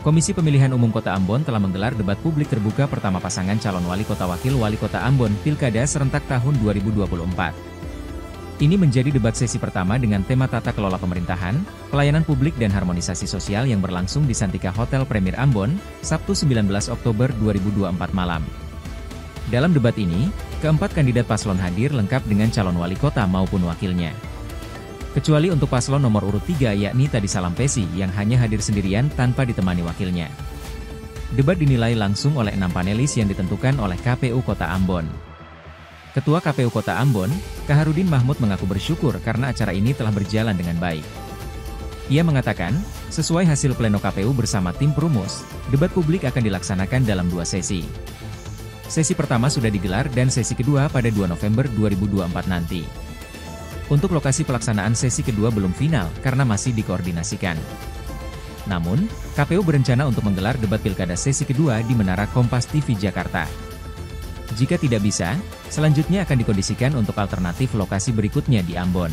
Komisi Pemilihan Umum Kota Ambon telah menggelar debat publik terbuka pertama pasangan calon wali kota wakil wali kota Ambon Pilkada serentak tahun 2024. Ini menjadi debat sesi pertama dengan tema tata kelola pemerintahan, pelayanan publik dan harmonisasi sosial yang berlangsung di Santika Hotel Premier Ambon, Sabtu 19 Oktober 2024 malam. Dalam debat ini, keempat kandidat paslon hadir lengkap dengan calon wali kota maupun wakilnya. Kecuali untuk paslon nomor urut 3 yakni Tadi Salampesi yang hanya hadir sendirian tanpa ditemani wakilnya. Debat dinilai langsung oleh 6 panelis yang ditentukan oleh KPU Kota Ambon. Ketua KPU Kota Ambon, Kaharudin Mahmud mengaku bersyukur karena acara ini telah berjalan dengan baik. Ia mengatakan, sesuai hasil pleno KPU bersama tim perumus, debat publik akan dilaksanakan dalam 2 sesi. Sesi pertama sudah digelar dan sesi kedua pada 2 November 2024 nanti. Untuk lokasi pelaksanaan sesi kedua belum final karena masih dikoordinasikan. Namun, KPU berencana untuk menggelar debat pilkada sesi kedua di Menara Kompas TV Jakarta. Jika tidak bisa, selanjutnya akan dikondisikan untuk alternatif lokasi berikutnya di Ambon.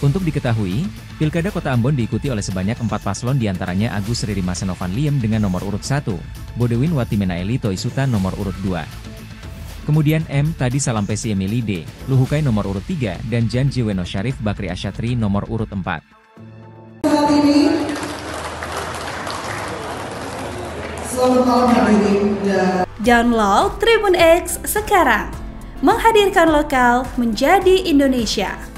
Untuk diketahui, Pilkada Kota Ambon diikuti oleh sebanyak 4 paslon diantaranya Agus Ririmasa Novan Liem dengan nomor urut 1, Bodewin Watimena Eli Toisuta nomor urut 2. Kemudian M. Tadi Salampesi Emily D. Luhukai nomor urut 3 dan Jan Jiweno Syarif Bakri Asyatri nomor urut 4. Saat ini, selamat malam hadirin dan download Tribun X sekarang, menghadirkan lokal menjadi Indonesia.